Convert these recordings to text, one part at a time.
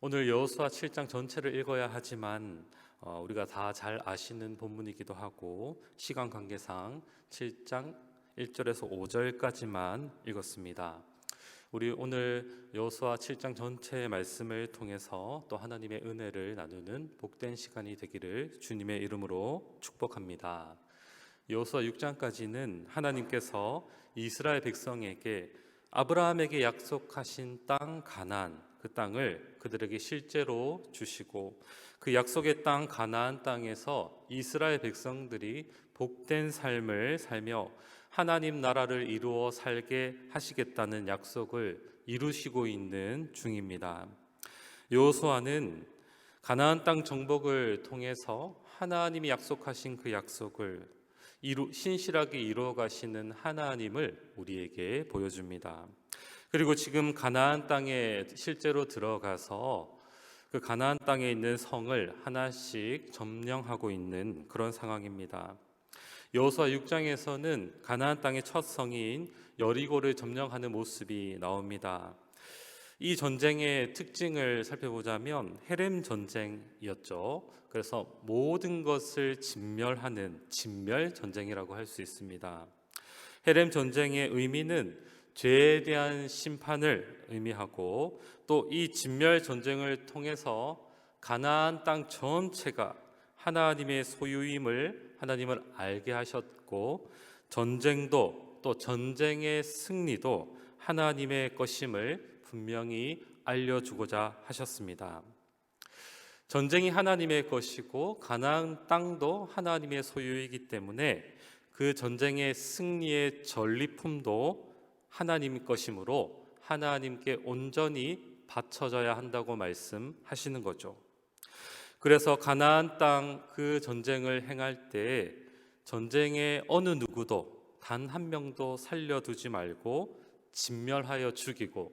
오늘 여호수아 7장 전체를 읽어야 하지만 우리가 다 잘 아시는 본문이기도 하고 시간 관계상 7장 1절에서 5절까지만 읽었습니다. 우리 오늘 여호수아 7장 전체의 말씀을 통해서 또 하나님의 은혜를 나누는 복된 시간이 되기를 주님의 이름으로 축복합니다. 여호수아 6장까지는 하나님께서 이스라엘 백성에게 아브라함에게 약속하신 땅 가나안, 그 땅을 그들에게 실제로 주시고 그 약속의 땅 가나안 땅에서 이스라엘 백성들이 복된 삶을 살며 하나님 나라를 이루어 살게 하시겠다는 약속을 이루시고 있는 중입니다. 여호수아는 가나안 땅 정복을 통해서 하나님이 약속하신 그 약속을 신실하게 이루어 가시는 하나님을 우리에게 보여줍니다. 그리고 지금 가나안 땅에 실제로 들어가서 그 가나안 땅에 있는 성을 하나씩 점령하고 있는 그런 상황입니다. 여호수아 6장에서는 가나안 땅의 첫 성인 여리고를 점령하는 모습이 나옵니다. 이 전쟁의 특징을 살펴보자면 헤렘 전쟁이었죠. 그래서 모든 것을 진멸하는 진멸 전쟁이라고 할 수 있습니다. 헤렘 전쟁의 의미는 죄에 대한 심판을 의미하고 또 이 진멸 전쟁을 통해서 가나안 땅 전체가 하나님의 소유임을 하나님을 알게 하셨고 전쟁도 또 전쟁의 승리도 하나님의 것임을 분명히 알려주고자 하셨습니다. 전쟁이 하나님의 것이고 가나안 땅도 하나님의 소유이기 때문에 그 전쟁의 승리의 전리품도 하나님 것이므로 하나님께 온전히 바쳐져야 한다고 말씀하시는 거죠. 그래서 가나안 땅 그 전쟁을 행할 때 전쟁에 어느 누구도 단 한 명도 살려두지 말고 진멸하여 죽이고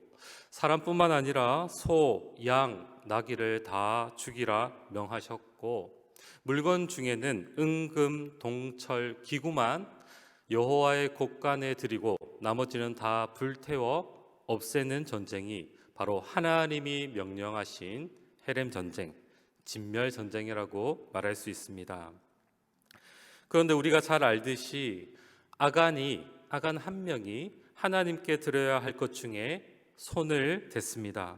사람뿐만 아니라 소, 양, 나귀를 다 죽이라 명하셨고 물건 중에는 은금, 동철, 기구만 여호와의 곳간에 드리고 나머지는 다 불태워 없애는 전쟁이 바로 하나님이 명령하신 헤렘 전쟁, 진멸 전쟁이라고 말할 수 있습니다. 그런데 우리가 잘 알듯이 아간 한 명이 하나님께 드려야 할 것 중에 손을 댔습니다.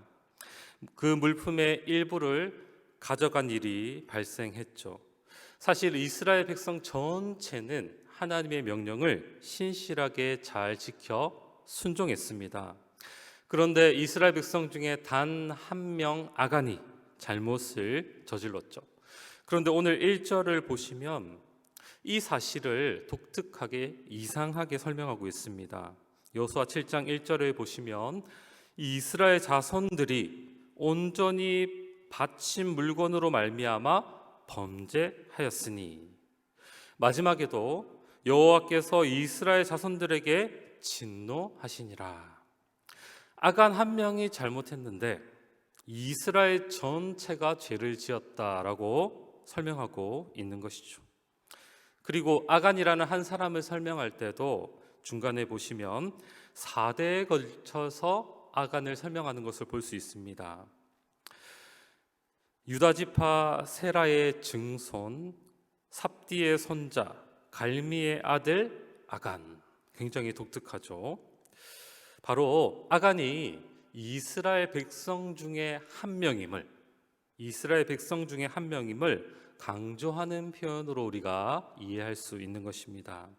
그 물품의 일부를 가져간 일이 발생했죠. 사실 이스라엘 백성 전체는 하나님의 명령을 신실하게 잘 지켜 순종했습니다. 그런데 이스라엘 백성 중에 단 한 명 아간이 잘못을 저질렀죠. 그런데 오늘 1절을 보시면 이 사실을 독특하게 이상하게 설명하고 있습니다. 여호수아 7장 1절을 보시면 이스라엘 자손들이 온전히 바친 물건으로 말미암아 범죄하였으니 마지막에도 여호와께서 이스라엘 자손들에게 진노하시니라. 아간 한 명이 잘못했는데 이스라엘 전체가 죄를 지었다라고 설명하고 있는 것이죠. 그리고 아간이라는 한 사람을 설명할 때도 중간에 보시면 4대에 걸쳐서 아간을 설명하는 것을 볼 수 있습니다. 유다지파 세라의 증손, 삽디의 손자, 갈미의 아들 아간. 굉장히 독특하죠. 바로 아간이 이스라엘 백성 중에 한 명임을 강조하는 표현으로 우리가 이해할 수 있는 것입니다.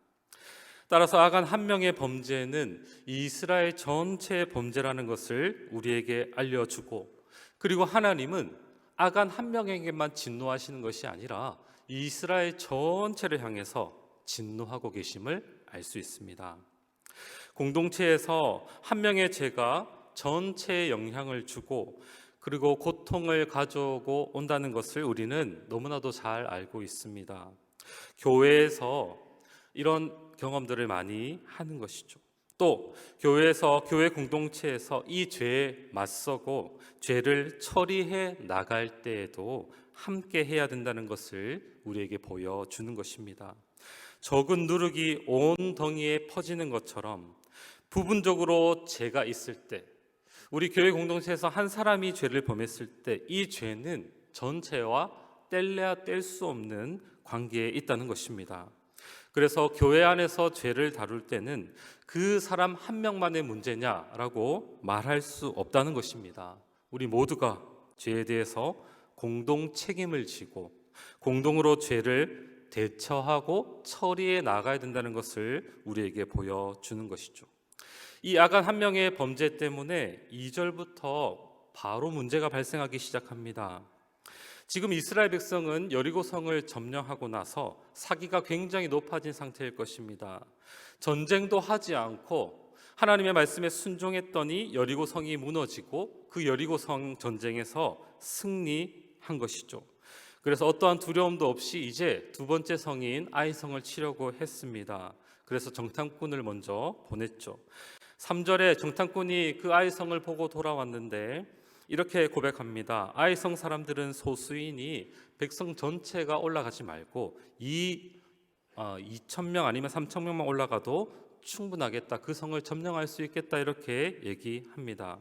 따라서 아간 한 명의 범죄는 이스라엘 전체의 범죄라는 것을 우리에게 알려주고 그리고 하나님은 아간 한 명에게만 진노하시는 것이 아니라 이스라엘 전체를 향해서 진노하고 계심을 알 수 있습니다. 공동체에서 한 명의 죄가 전체에 영향을 주고 그리고 고통을 가져오고 온다는 것을 우리는 너무나도 잘 알고 있습니다. 교회에서 이런 경험들을 많이 하는 것이죠. 또 교회에서 교회 공동체에서 이 죄에 맞서고 죄를 처리해 나갈 때에도 함께 해야 된다는 것을 우리에게 보여주는 것입니다. 적은 누룩이 온 덩이에 퍼지는 것처럼 부분적으로 죄가 있을 때 우리 교회 공동체에서 한 사람이 죄를 범했을 때 이 죄는 전체와 뗄래야 뗄 수 없는 관계에 있다는 것입니다. 그래서 교회 안에서 죄를 다룰 때는 그 사람 한 명만의 문제냐라고 말할 수 없다는 것입니다. 우리 모두가 죄에 대해서 공동 책임을 지고 공동으로 죄를 대처하고 처리해 나가야 된다는 것을 우리에게 보여주는 것이죠. 이 아간 한 명의 범죄 때문에 2절부터 바로 문제가 발생하기 시작합니다. 지금 이스라엘 백성은 여리고성을 점령하고 나서 사기가 굉장히 높아진 상태일 것입니다. 전쟁도 하지 않고 하나님의 말씀에 순종했더니 여리고성이 무너지고 그 여리고성 전쟁에서 승리한 것이죠. 그래서 어떠한 두려움도 없이 이제 두 번째 성인 아이성을 치려고 했습니다. 그래서 정탐꾼을 먼저 보냈죠. 3절에 정탐꾼이 그 아이성을 보고 돌아왔는데 이렇게 고백합니다. 아이성 사람들은 소수이니 백성 전체가 올라가지 말고 2,000명 아니면 3,000명만 올라가도 충분하겠다. 그 성을 점령할 수 있겠다. 이렇게 얘기합니다.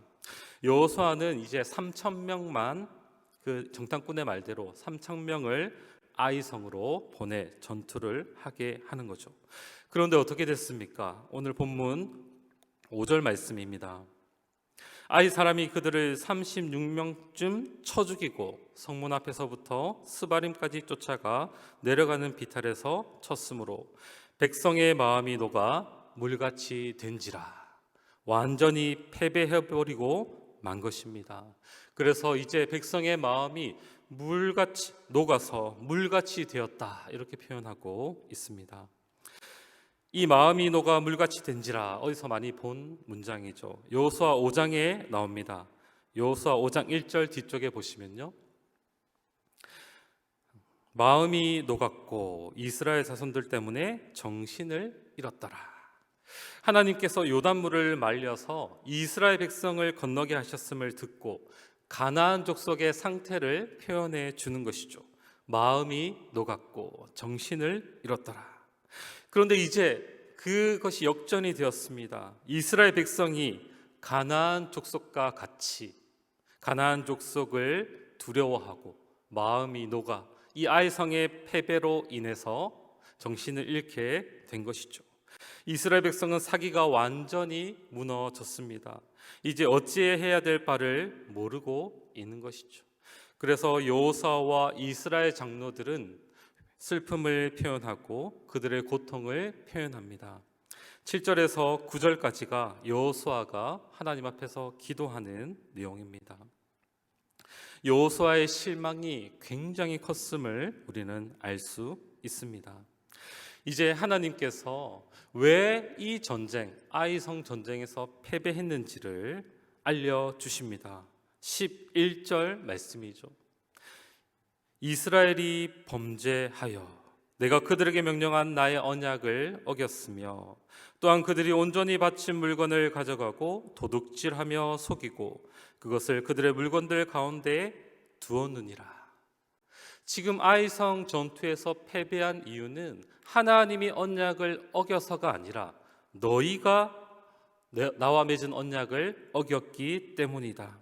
여호수아는 이제 3,000명만 그 정탐꾼의 말대로 3,000명을 아이성으로 보내 전투를 하게 하는 거죠. 그런데 어떻게 됐습니까? 오늘 본문 5절 말씀입니다. 아이 사람이 그들을 36명쯤 쳐 죽이고 성문 앞에서부터 스바림까지 쫓아가 내려가는 비탈에서 쳤으므로 백성의 마음이 녹아 물같이 된지라. 완전히 패배해버리고 만 것입니다. 그래서 이제 백성의 마음이 물같이 녹아서 물같이 되었다, 이렇게 표현하고 있습니다. 이 마음이 녹아 물같이 된지라, 어디서 많이 본 문장이죠. 여호수아 5장에 나옵니다. 여호수아 5장 1절 뒤쪽에 보시면요, 마음이 녹았고 이스라엘 자손들 때문에 정신을 잃었더라. 하나님께서 요단물을 말려서 이스라엘 백성을 건너게 하셨음을 듣고 가나안 족속의 상태를 표현해 주는 것이죠. 마음이 녹았고 정신을 잃었더라. 그런데 이제 그것이 역전이 되었습니다. 이스라엘 백성이 가나안 족속과 같이 가나안 족속을 두려워하고 마음이 녹아 이 아이성의 패배로 인해서 정신을 잃게 된 것이죠. 이스라엘 백성은 사기가 완전히 무너졌습니다. 이제 어찌해야 될 바를 모르고 있는 것이죠. 그래서 여호수아와 이스라엘 장로들은 슬픔을 표현하고 그들의 고통을 표현합니다. 7절에서 9절까지가 여호수아가 하나님 앞에서 기도하는 내용입니다. 여호수아의 실망이 굉장히 컸음을 우리는 알 수 있습니다. 이제 하나님께서 왜 이 전쟁, 아이성 전쟁에서 패배했는지를 알려주십니다. 11절 말씀이죠. 이스라엘이 범죄하여 내가 그들에게 명령한 나의 언약을 어겼으며 또한 그들이 온전히 바친 물건을 가져가고 도둑질하며 속이고 그것을 그들의 물건들 가운데에 두었느니라. 지금 아이성 전투에서 패배한 이유는 하나님이 언약을 어겨서가 아니라 너희가 나와 맺은 언약을 어겼기 때문이다.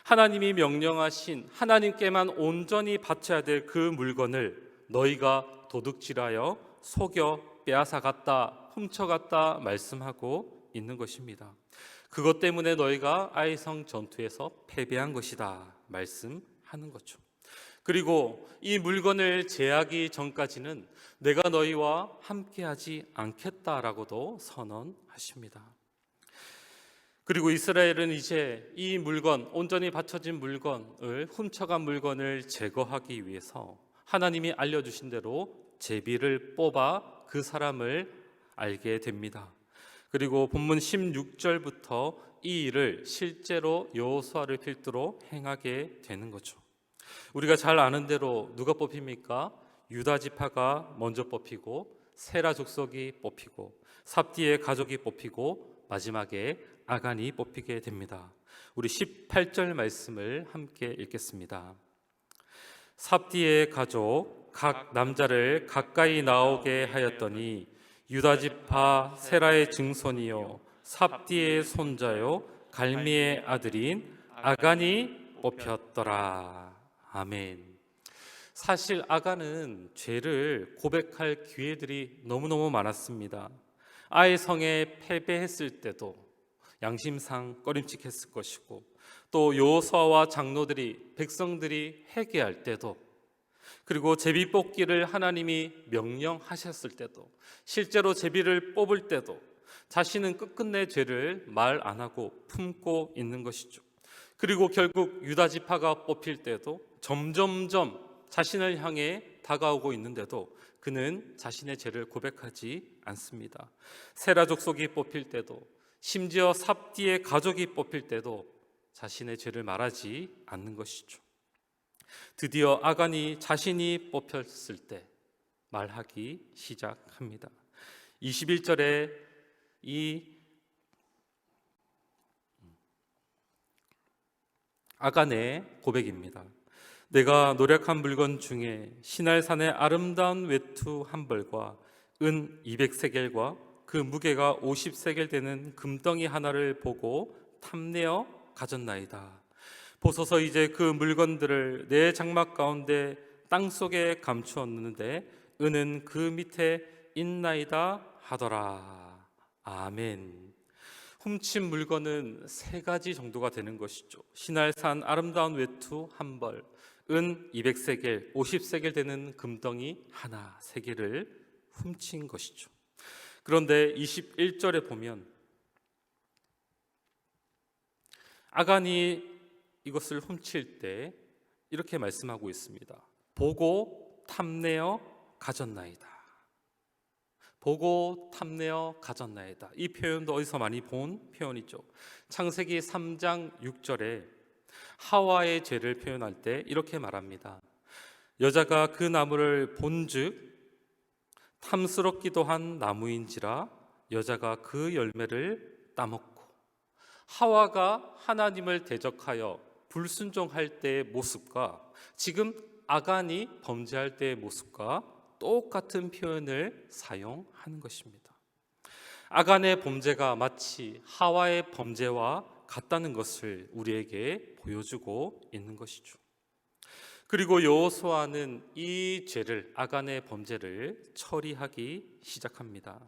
하나님이 명령하신 하나님께만 온전히 바쳐야 될 그 물건을 너희가 도둑질하여 속여 빼앗아갔다, 훔쳐갔다 말씀하고 있는 것입니다. 그것 때문에 너희가 아이성 전투에서 패배한 것이다 말씀하는 거죠. 그리고 이 물건을 제하기 전까지는 내가 너희와 함께하지 않겠다라고도 선언하십니다. 그리고 이스라엘은 이제 이 물건, 온전히 바쳐진 물건을, 훔쳐간 물건을 제거하기 위해서 하나님이 알려주신 대로 제비를 뽑아 그 사람을 알게 됩니다. 그리고 본문 16절부터 이 일을 실제로 여호수아를 필두로 행하게 되는 거죠. 우리가 잘 아는 대로 누가 뽑힙니까? 유다 지파가 먼저 뽑히고 세라 족속이 뽑히고 삽디의 가족이 뽑히고 마지막에 아간이 뽑히게 됩니다. 우리 18절 말씀을 함께 읽겠습니다. 삽디의 가족 각 남자를 가까이 나오게 하였더니 유다 지파 세라의 증손이요 삽디의 손자요 갈미의 아들인 아간이 뽑혔더라. 아멘. 사실 아간은 죄를 고백할 기회들이 너무너무 많았습니다. 아의 성에 패배했을 때도 양심상 꺼림칙했을 것이고, 또 여호수아와 장로들이 백성들이 회개할 때도, 그리고 제비 뽑기를 하나님이 명령하셨을 때도, 실제로 제비를 뽑을 때도 자신은 끝끝내 죄를 말 안 하고 품고 있는 것이죠. 그리고 결국 유다 지파가 뽑힐 때도 점점점 자신을 향해 다가오고 있는데도 그는 자신의 죄를 고백하지 않습니다. 세라 족속이 뽑힐 때도, 심지어 삽디의 가족이 뽑힐 때도 자신의 죄를 말하지 않는 것이죠. 드디어 아간이 자신이 뽑혔을 때 말하기 시작합니다. 21절에 이 아간의 고백입니다. 내가 노력한 물건 중에 시날산의 아름다운 외투 한 벌과 은 200세겔과 그 무게가 50세겔 되는 금덩이 하나를 보고 탐내어 가졌나이다. 보소서, 이제 그 물건들을 내 장막 가운데 땅속에 감추었는데 은은 그 밑에 있나이다 하더라. 아멘. 훔친 물건은 세 가지 정도가 되는 것이죠. 시날산 아름다운 외투 한 벌, 은 200세겔, 50세겔 되는 금덩이 하나, 세 개를 훔친 것이죠. 그런데 21절에 보면 아간이 이것을 훔칠 때 이렇게 말씀하고 있습니다. 보고 탐내어 가졌나이다. 보고 탐내어 가졌나이다. 이 표현도 어디서 많이 본 표현이죠. 창세기 3장 6절에 하와의 죄를 표현할 때 이렇게 말합니다. 여자가 그 나무를 본즉 탐스럽기도 한 나무인지라 여자가 그 열매를 따먹고, 하와가 하나님을 대적하여 불순종할 때의 모습과 지금 아간이 범죄할 때의 모습과 똑같은 표현을 사용하는 것입니다. 아간의 범죄가 마치 하와의 범죄와 같다는 것을 우리에게 보여주고 있는 것이죠. 그리고 여호수아는 이 죄를, 아간의 범죄를 처리하기 시작합니다.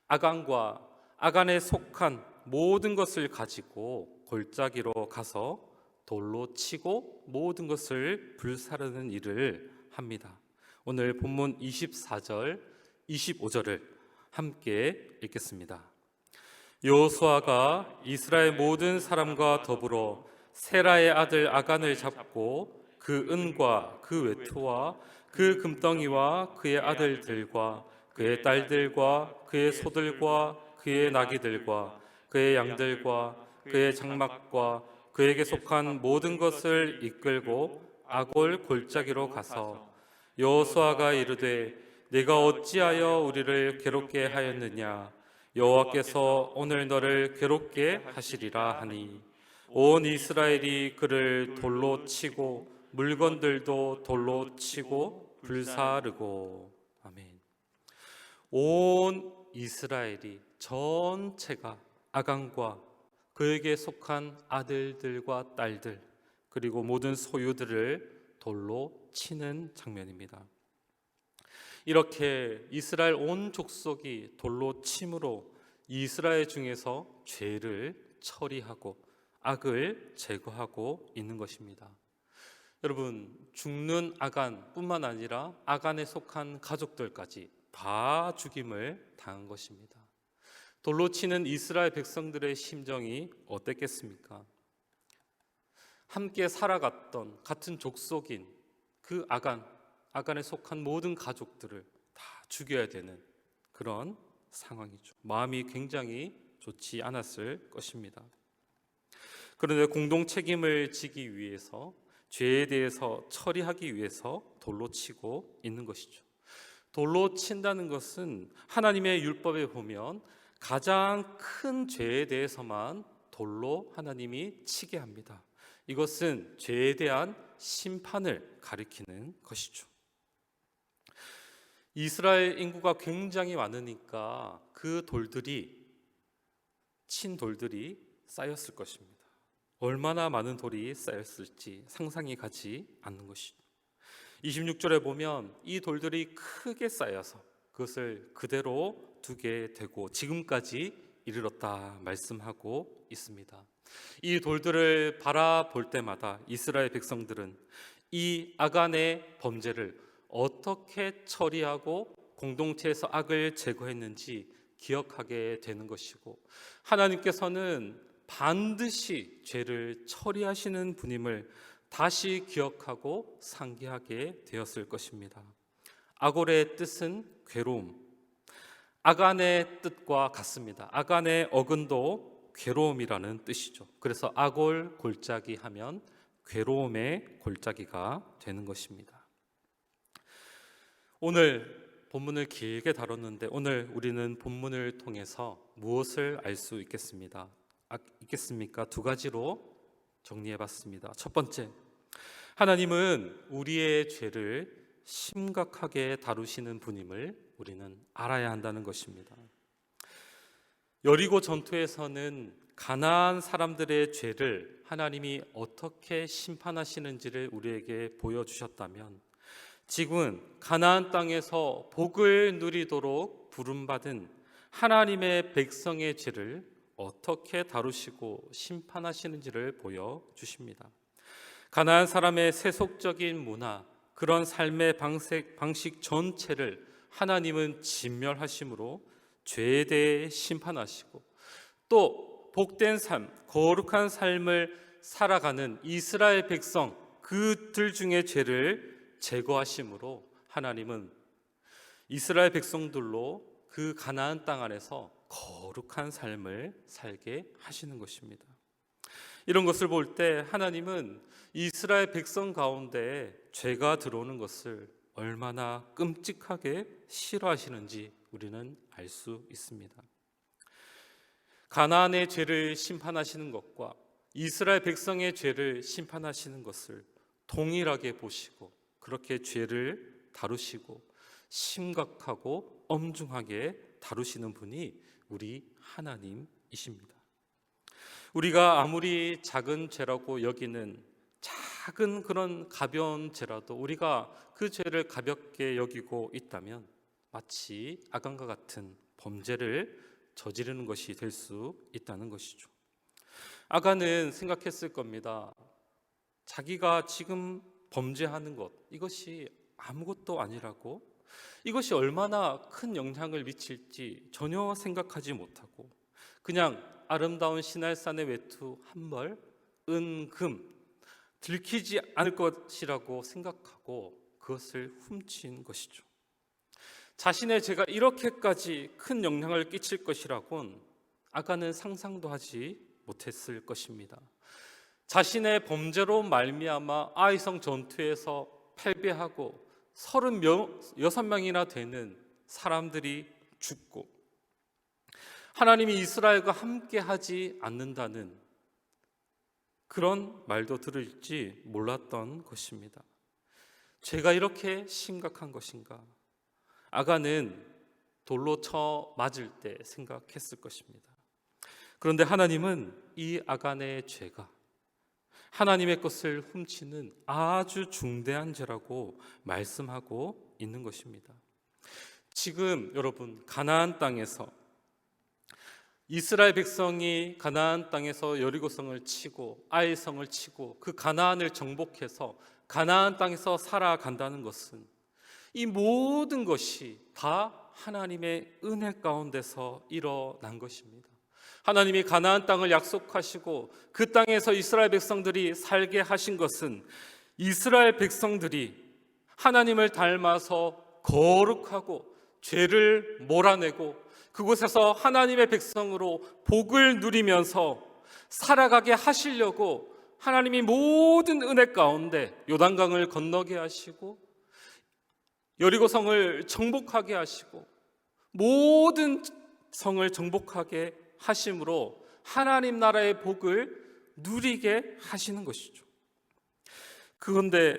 아간과 아간에 속한 모든 것을 가지고 골짜기로 가서 돌로 치고 모든 것을 불사르는 일을 합니다. 오늘 본문 24절, 25절을 함께 읽겠습니다. 여호수아가 이스라엘 모든 사람과 더불어 세라의 아들 아간을 잡고 그 은과 그 외투와 그 금덩이와 그의 아들들과 그의 딸들과 그의 소들과 그의 나귀들과 그의 양들과 그의 장막과 그에게 속한 모든 것을 이끌고 아골 골짜기로 가서 여호수아가 이르되 네가 어찌하여 우리를 괴롭게 하였느냐? 여호와께서 오늘 너를 괴롭게 하시리라 하니 온 이스라엘이 그를 돌로 치고 물건들도 돌로 치고 불사르고. 아멘. 온 이스라엘이 전체가 아간과 그에게 속한 아들들과 딸들 그리고 모든 소유들을 돌로 치는 장면입니다. 이렇게 이스라엘 온 족속이 돌로 침으로 이스라엘 중에서 죄를 처리하고 악을 제거하고 있는 것입니다. 여러분, 죽는 아간뿐만 아니라 아간에 속한 가족들까지 다 죽임을 당한 것입니다. 돌로 치는 이스라엘 백성들의 심정이 어땠겠습니까? 함께 살아갔던 같은 족속인 그 아간에 속한 모든 가족들을 다 죽여야 되는 그런 상황이죠. 마음이 굉장히 좋지 않았을 것입니다. 그런데 공동 책임을 지기 위해서, 죄에 대해서 처리하기 위해서 돌로 치고 있는 것이죠. 돌로 친다는 것은 하나님의 율법에 보면 가장 큰 죄에 대해서만 돌로 하나님이 치게 합니다. 이것은 죄에 대한 심판을 가리키는 것이죠. 이스라엘 인구가 굉장히 많으니까 그 돌들이, 친 돌들이 쌓였을 것입니다. 얼마나 많은 돌이 쌓였을지 상상이 가지 않는 것이죠. 26절에 보면 이 돌들이 크게 쌓여서 그것을 그대로 두게 되고 지금까지 이르렀다 말씀하고 있습니다. 이 돌들을 바라볼 때마다 이스라엘 백성들은 이 아간의 범죄를 어떻게 처리하고 공동체에서 악을 제거했는지 기억하게 되는 것이고, 하나님께서는 반드시 죄를 처리하시는 분임을 다시 기억하고 상기하게 되었을 것입니다. 아골의 뜻은 괴로움, 아간의 뜻과 같습니다. 아간의 어근도 괴로움이라는 뜻이죠. 그래서 아골 골짜기 하면 괴로움의 골짜기가 되는 것입니다. 오늘 본문을 길게 다뤘는데 오늘 우리는 본문을 통해서 무엇을 알 수 있겠습니까? 두 가지로 정리해 봤습니다. 첫 번째, 하나님은 우리의 죄를 심각하게 다루시는 분임을 우리는 알아야 한다는 것입니다. 여리고 전투에서는 가나안 사람들의 죄를 하나님이 어떻게 심판하시는지를 우리에게 보여주셨다면, 지금은 가나안 땅에서 복을 누리도록 부름받은 하나님의 백성의 죄를 어떻게 다루시고 심판하시는지를 보여주십니다. 가나안 사람의 세속적인 문화, 그런 삶의 방식 전체를 하나님은 진멸하심으로 죄에 대해 심판하시고, 또 복된 삶, 거룩한 삶을 살아가는 이스라엘 백성 그들 중에 죄를 제거하심으로 하나님은 이스라엘 백성들로 그 가나안 땅 안에서 거룩한 삶을 살게 하시는 것입니다. 이런 것을 볼 때 하나님은 이스라엘 백성 가운데 죄가 들어오는 것을 얼마나 끔찍하게 싫어하시는지 우리는 알 수 있습니다. 가나안의 죄를 심판하시는 것과 이스라엘 백성의 죄를 심판하시는 것을 동일하게 보시고 그렇게 죄를 다루시고 심각하고 엄중하게 다루시는 분이 우리 하나님이십니다. 우리가 아무리 작은 죄라고 여기는 작은 그런 가벼운 죄라도 우리가 그 죄를 가볍게 여기고 있다면 마치 아간과 같은 범죄를 저지르는 것이 될 수 있다는 것이죠. 아간은 생각했을 겁니다. 자기가 지금 범죄하는 것, 이것이 아무것도 아니라고, 이것이 얼마나 큰 영향을 미칠지 전혀 생각하지 못하고 그냥 아름다운 시날산의 외투 한 벌, 은금 들키지 않을 것이라고 생각하고 그것을 훔친 것이죠. 자신의 죄가 이렇게까지 큰 영향을 끼칠 것이라곤 아간은 상상도 하지 못했을 것입니다. 자신의 범죄로 말미암아 아이성 전투에서 패배하고 36명이나 되는 사람들이 죽고 하나님이 이스라엘과 함께 하지 않는다는 그런 말도 들을지 몰랐던 것입니다. 죄가 이렇게 심각한 것인가? 아간은 돌로 쳐 맞을 때 생각했을 것입니다. 그런데 하나님은 이 아간의 죄가 하나님의 것을 훔치는 아주 중대한 죄라고 말씀하고 있는 것입니다. 지금 여러분, 가나안 땅에서 이스라엘 백성이 가나안 땅에서 여리고성을 치고 아이성을 치고 그 가나안을 정복해서 가나안 땅에서 살아간다는 것은 이 모든 것이 다 하나님의 은혜 가운데서 일어난 것입니다. 하나님이 가나안 땅을 약속하시고 그 땅에서 이스라엘 백성들이 살게 하신 것은 이스라엘 백성들이 하나님을 닮아서 거룩하고 죄를 몰아내고 그곳에서 하나님의 백성으로 복을 누리면서 살아가게 하시려고 하나님이 모든 은혜 가운데 요단강을 건너게 하시고 여리고성을 정복하게 하시고 모든 성을 정복하게 하심으로 하나님 나라의 복을 누리게 하시는 것이죠. 그런데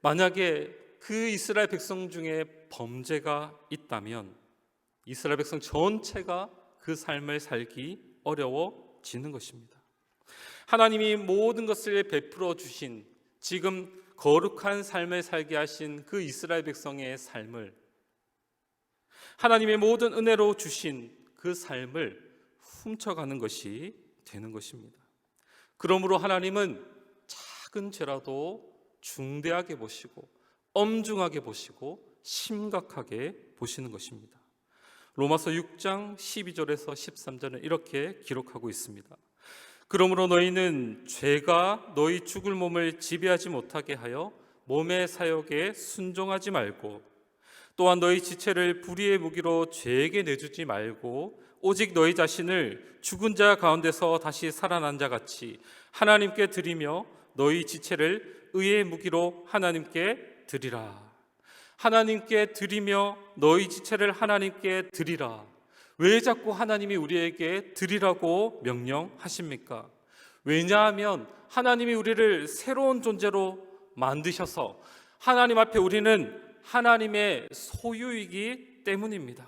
만약에 그 이스라엘 백성 중에 범죄가 있다면 이스라엘 백성 전체가 그 삶을 살기 어려워지는 것입니다. 하나님이 모든 것을 베풀어 주신, 지금 거룩한 삶을 살게 하신 그 이스라엘 백성의 삶을, 하나님의 모든 은혜로 주신 그 삶을 훔쳐가는 것이 되는 것입니다. 그러므로 하나님은 작은 죄라도 중대하게 보시고 엄중하게 보시고 심각하게 보시는 것입니다. 로마서 6장 12절에서 13절은 이렇게 기록하고 있습니다. 그러므로 너희는 죄가 너희 죽을 몸을 지배하지 못하게 하여 몸의 사욕에 순종하지 말고, 또한 너희 지체를 불의의 무기로 죄에게 내주지 말고, 오직 너희 자신을 죽은 자 가운데서 다시 살아난 자 같이 하나님께 드리며 너희 지체를 의의 무기로 하나님께 드리라. 하나님께 드리며 너희 지체를 하나님께 드리라. 왜 자꾸 하나님이 우리에게 드리라고 명령하십니까? 왜냐하면 하나님이 우리를 새로운 존재로 만드셔서 하나님 앞에 우리는 하나님의 소유이기 때문입니다.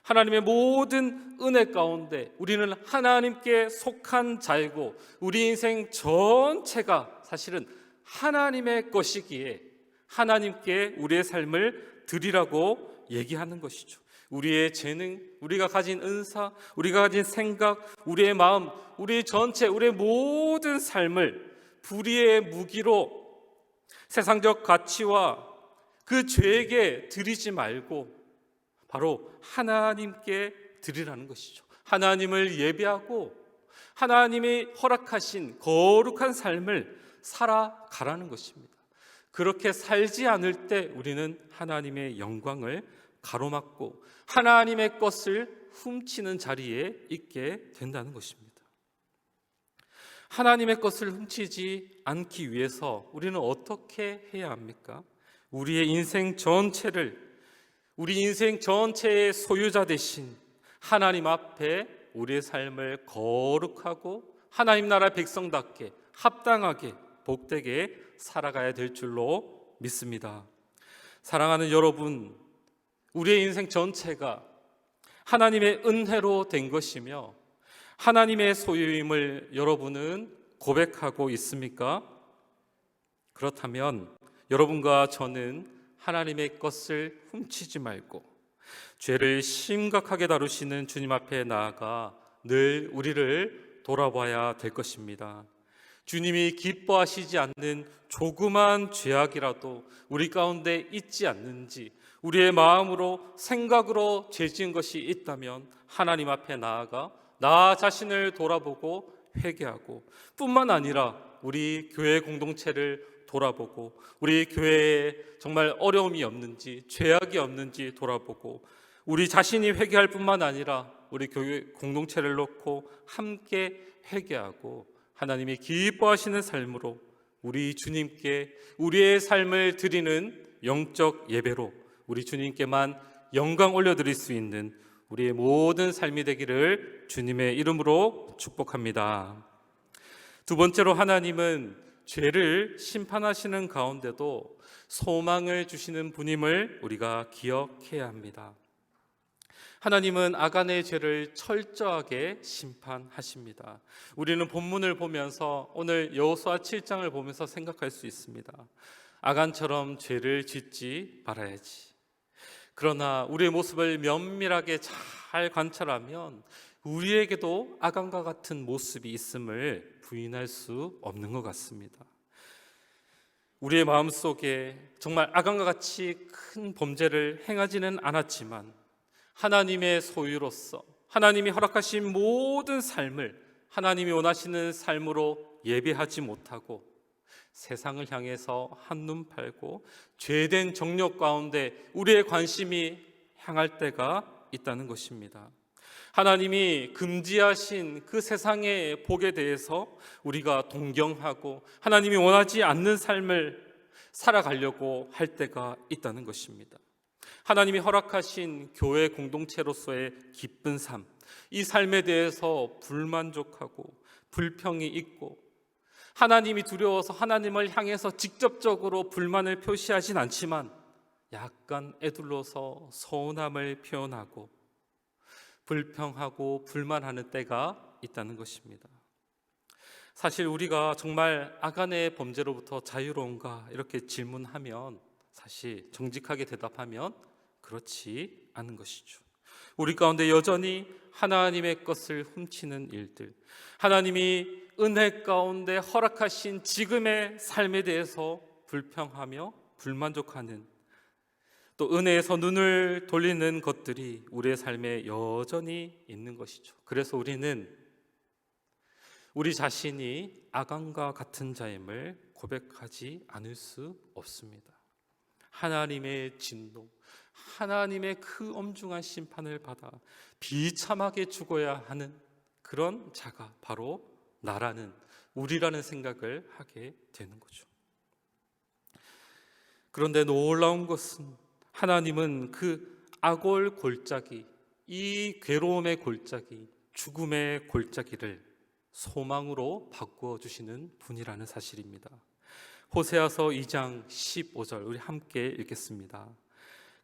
하나님의 모든 은혜 가운데 우리는 하나님께 속한 자이고, 우리 인생 전체가 사실은 하나님의 것이기에 하나님께 우리의 삶을 드리라고 얘기하는 것이죠. 우리의 재능, 우리가 가진 은사, 우리가 가진 생각, 우리의 마음, 우리 전체, 우리의 모든 삶을 불의의 무기로 세상적 가치와 그 죄에게 드리지 말고 바로 하나님께 드리라는 것이죠. 하나님을 예배하고 하나님이 허락하신 거룩한 삶을 살아가라는 것입니다. 그렇게 살지 않을 때 우리는 하나님의 영광을 가로막고 하나님의 것을 훔치는 자리에 있게 된다는 것입니다. 하나님의 것을 훔치지 않기 위해서 우리는 어떻게 해야 합니까? 우리의 인생 전체를, 우리 인생 전체의 소유자 되신 하나님 앞에 우리의 삶을 거룩하고 하나님 나라 백성답게 합당하게 복되게 살아가야 될 줄로 믿습니다. 사랑하는 여러분, 우리의 인생 전체가 하나님의 은혜로 된 것이며 하나님의 소유임을 여러분은 고백하고 있습니까? 그렇다면 여러분과 저는 하나님의 것을 훔치지 말고 죄를 심각하게 다루시는 주님 앞에 나아가 늘 우리를 돌아봐야 될 것입니다. 주님이 기뻐하시지 않는 조그만 죄악이라도 우리 가운데 있지 않는지, 우리의 마음으로 생각으로 죄 지은 것이 있다면 하나님 앞에 나아가 나 자신을 돌아보고 회개하고, 뿐만 아니라 우리 교회 공동체를 돌아보고 우리 교회에 정말 어려움이 없는지 죄악이 없는지 돌아보고, 우리 자신이 회개할 뿐만 아니라 우리 교회 공동체를 놓고 함께 회개하고 하나님이 기뻐하시는 삶으로 우리 주님께 우리의 삶을 드리는 영적 예배로 우리 주님께만 영광 올려드릴 수 있는 우리의 모든 삶이 되기를 주님의 이름으로 축복합니다. 두 번째로, 하나님은 죄를 심판하시는 가운데도 소망을 주시는 분임을 우리가 기억해야 합니다. 하나님은 아간의 죄를 철저하게 심판하십니다. 우리는 본문을 보면서 오늘 여호수아 7장을 보면서 생각할 수 있습니다. 아간처럼 죄를 짓지 말아야지. 그러나 우리의 모습을 면밀하게 잘 관찰하면 우리에게도 아간과 같은 모습이 있음을 부인할 수 없는 것 같습니다. 우리의 마음속에 정말 아간과 같이 큰 범죄를 행하지는 않았지만 하나님의 소유로서 하나님이 허락하신 모든 삶을 하나님이 원하시는 삶으로 예배하지 못하고 세상을 향해서 한눈 팔고 죄된 정욕 가운데 우리의 관심이 향할 때가 있다는 것입니다. 하나님이 금지하신 그 세상의 복에 대해서 우리가 동경하고 하나님이 원하지 않는 삶을 살아가려고 할 때가 있다는 것입니다. 하나님이 허락하신 교회 공동체로서의 기쁜 삶, 이 삶에 대해서 불만족하고 불평이 있고 하나님이 두려워서 하나님을 향해서 직접적으로 불만을 표시하진 않지만 약간 에둘러서 서운함을 표현하고 불평하고 불만하는 때가 있다는 것입니다. 사실 우리가 정말 아간의 범죄로부터 자유로운가 이렇게 질문하면 사실 정직하게 대답하면 그렇지 않은 것이죠. 우리 가운데 여전히 하나님의 것을 훔치는 일들, 하나님이 은혜 가운데 허락하신 지금의 삶에 대해서 불평하며 불만족하는, 또 은혜에서 눈을 돌리는 것들이 우리의 삶에 여전히 있는 것이죠. 그래서 우리는 우리 자신이 아간과 같은 자임을 고백하지 않을 수 없습니다. 하나님의 진노, 하나님의 그 엄중한 심판을 받아 비참하게 죽어야 하는 그런 자가 바로 나라는, 우리라는 생각을 하게 되는 거죠. 그런데 놀라운 것은 하나님은 그 악올 골짜기, 이 괴로움의 골짜기, 죽음의 골짜기를 소망으로 바꾸어 주시는 분이라는 사실입니다. 호세아서 2장 15절 우리 함께 읽겠습니다.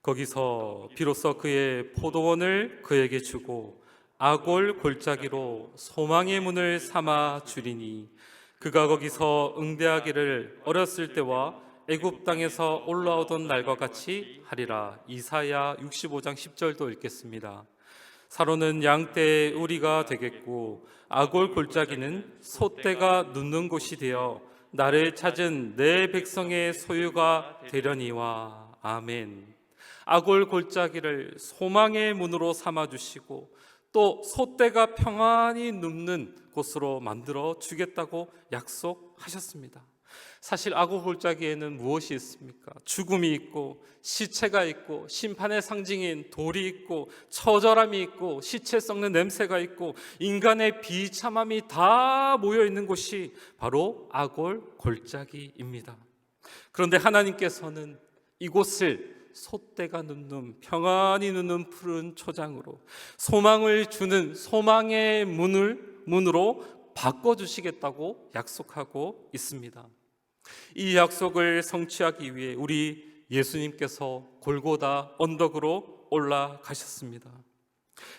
거기서 비로소 그의 포도원을 그에게 주고 악올 골짜기로 소망의 문을 삼아 주리니 그가 거기서 응대하기를 어렸을 때와 애굽 땅에서 올라오던 날과 같이 하리라. 이사야 65장 10절도 읽겠습니다. 사로는 양떼의 우리가 되겠고 악올 골짜기는 소떼가 눕는 곳이 되어 나를 찾은 내 백성의 소유가 되려니와. 아멘. 악올 골짜기를 소망의 문으로 삼아주시고 또 소떼가 평안히 눕는 곳으로 만들어 주겠다고 약속하셨습니다. 사실 악올 골짜기에는 무엇이 있습니까? 죽음이 있고 시체가 있고 심판의 상징인 돌이 있고 처절함이 있고 시체 썩는 냄새가 있고 인간의 비참함이 다 모여 있는 곳이 바로 악올 골짜기입니다. 그런데 하나님께서는 이곳을 소떼가 눕는, 평안히 눕는 푸른 초장으로 소망을 주는 소망의 문으로 바꿔주시겠다고 약속하고 있습니다. 이 약속을 성취하기 위해 우리 예수님께서 골고다 언덕으로 올라가셨습니다.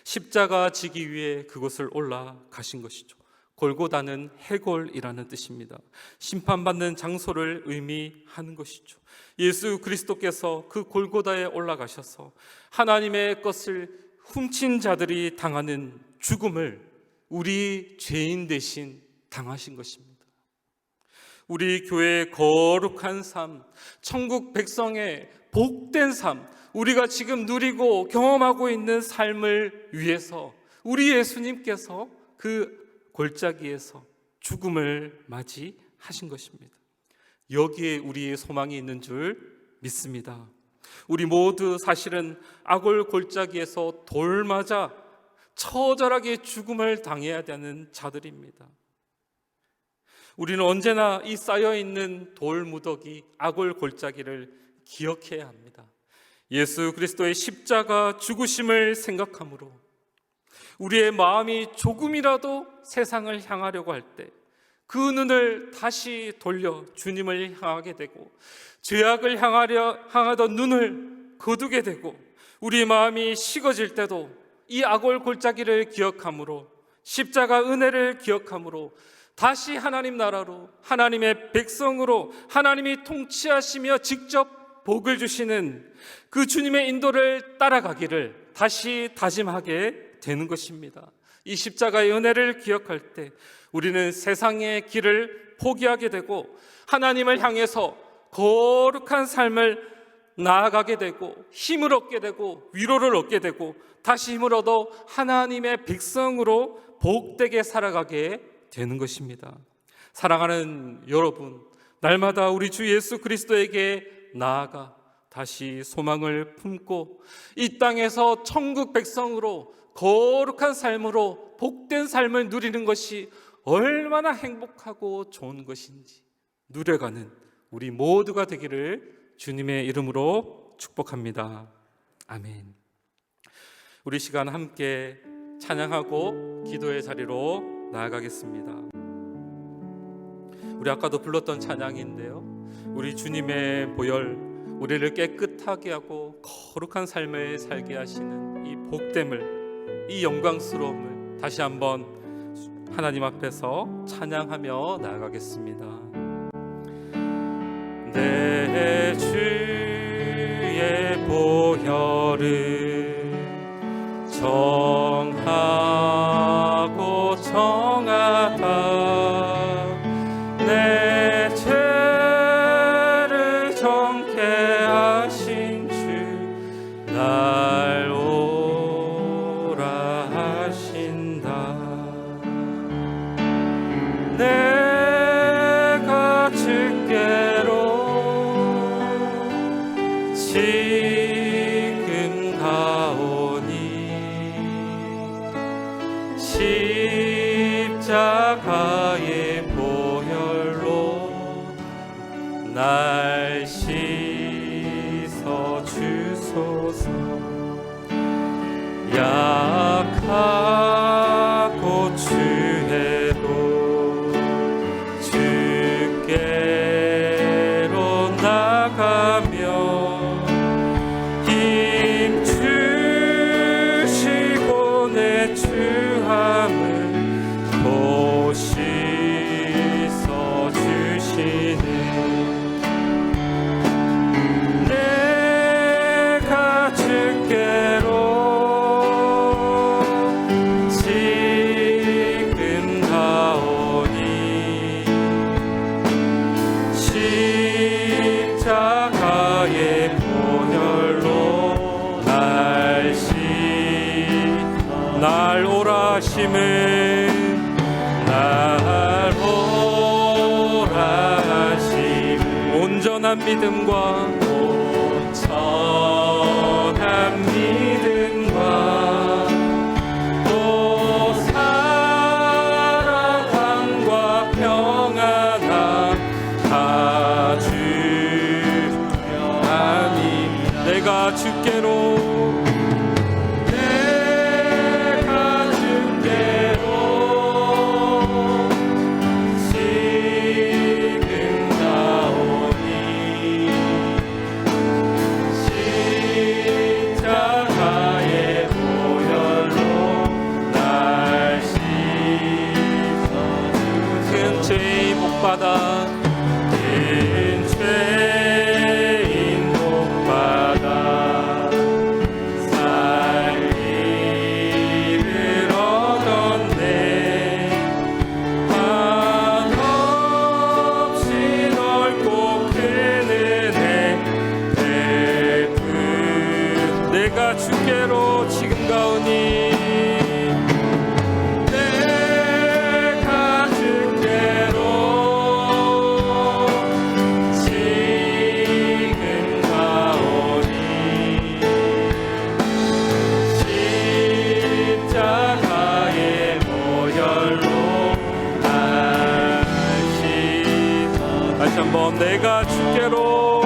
십자가 지기 위해 그곳을 올라가신 것이죠. 골고다는 해골이라는 뜻입니다. 심판받는 장소를 의미하는 것이죠. 예수 그리스도께서 그 골고다에 올라가셔서 하나님의 것을 훔친 자들이 당하는 죽음을 우리 죄인 대신 당하신 것입니다. 우리 교회의 거룩한 삶, 천국 백성의 복된 삶, 우리가 지금 누리고 경험하고 있는 삶을 위해서 우리 예수님께서 그 골짜기에서 죽음을 맞이하신 것입니다. 여기에 우리의 소망이 있는 줄 믿습니다. 우리 모두 사실은 악올 골짜기에서 돌 맞아 처절하게 죽음을 당해야 되는 자들입니다. 우리는 언제나 이 쌓여있는 돌 무더기, 악올 골짜기를 기억해야 합니다. 예수 그리스도의 십자가 죽으심을 생각함으로 우리의 마음이 조금이라도 세상을 향하려고 할 때 그 눈을 다시 돌려 주님을 향하게 되고 죄악을 향하던 눈을 거두게 되고 우리 마음이 식어질 때도 이 악올 골짜기를 기억함으로 십자가 은혜를 기억함으로 다시 하나님 나라로 하나님의 백성으로 하나님이 통치하시며 직접 복을 주시는 그 주님의 인도를 따라가기를 다시 다짐하게 되는 것입니다. 이 십자가의 은혜를 기억할 때 우리는 세상의 길을 포기하게 되고 하나님을 향해서 거룩한 삶을 나아가게 되고 힘을 얻게 되고 위로를 얻게 되고 다시 힘을 얻어 하나님의 백성으로 복되게 살아가게 되는 것입니다. 사랑하는 여러분, 날마다 우리 주 예수 그리스도에게 나아가 다시 소망을 품고 이 땅에서 천국 백성으로 거룩한 삶으로 복된 삶을 누리는 것이 얼마나 행복하고 좋은 것인지 누려가는 우리 모두가 되기를 주님의 이름으로 축복합니다. 아멘. 우리 시간 함께 찬양하고 기도의 자리로 나아가겠습니다. 우리 아까도 불렀던 찬양인데요, 우리 주님의 보혈, 우리를 깨끗하게 하고 거룩한 삶을 살게 하시는 이 복됨을, 이 영광스러움을 다시 한번 하나님 앞에서 찬양하며 나아가겠습니다. 내 주의 보혈을 정하고 정하다 내 죄를 정케 하신 주 날 오라 하신다. 내가 주께로 지금 가오니 십자가의 보혈로 날 씻어 주소서. 약하고 주해도 주께로 나가며 힘 주시고 내 추함을 보시서 주시네. 내가 주께로 지금 가오니 십자가의 보혈로 날 오라 하심을 날 오라 하심을 온전한 믿음과 온전한 믿음과 또 사랑함과 평안함 다 주며 아니 내가 주께로 받아 큰 죄인 복받아 살 길을 얻었네. 한없이 넓고 큰 은혜 베푼 내가 주께로 지금 가오니 한번 내가 주께로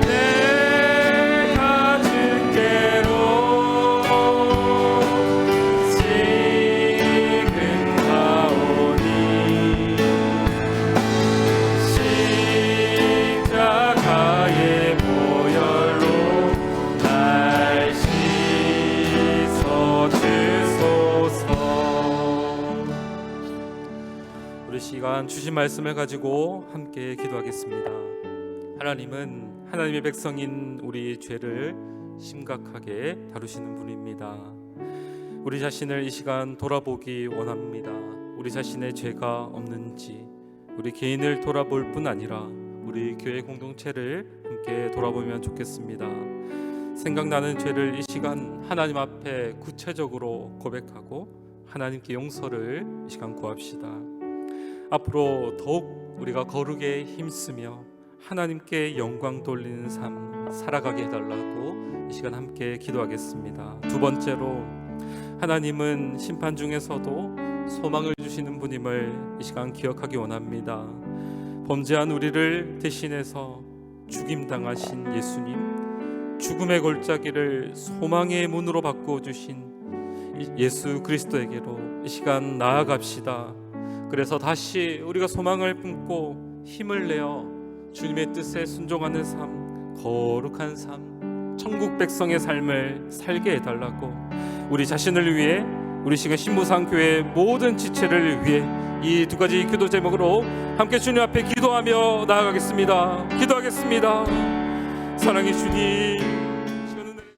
내가 주께로 지금 가오니 십자가의 보혈로 날 씻어 주소서. 우리 시간 주신 말씀을 가지고 함께 기도하겠습니다. 하나님은 하나님의 백성인 우리 죄를 심각하게 다루시는 분입니다. 우리 자신을 이 시간 돌아보기 원합니다. 우리 자신의 죄가 없는지 우리 개인을 돌아볼 뿐 아니라 우리 교회 공동체를 함께 돌아보면 좋겠습니다. 생각나는 죄를 이 시간 하나님 앞에 구체적으로 고백하고 하나님께 용서를 이 시간 구합시다. 앞으로 더욱 우리가 거룩에 힘쓰며 하나님께 영광 돌리는 삶 살아가게 해달라고 이 시간 함께 기도하겠습니다. 두 번째로 하나님은 심판 중에서도 소망을 주시는 분임을 이 시간 기억하기 원합니다. 범죄한 우리를 대신해서 죽임당하신 예수님, 죽음의 골짜기를 소망의 문으로 바꿔주신 예수 그리스도에게로 이 시간 나아갑시다. 그래서 다시 우리가 소망을 품고 힘을 내어 주님의 뜻에 순종하는 삶, 거룩한 삶, 천국 백성의 삶을 살게 해달라고 우리 자신을 위해 우리 시간 신부상교회 모든 지체를 위해 이 두 가지 기도 제목으로 함께 주님 앞에 기도하며 나아가겠습니다. 기도하겠습니다. 사랑의 주님,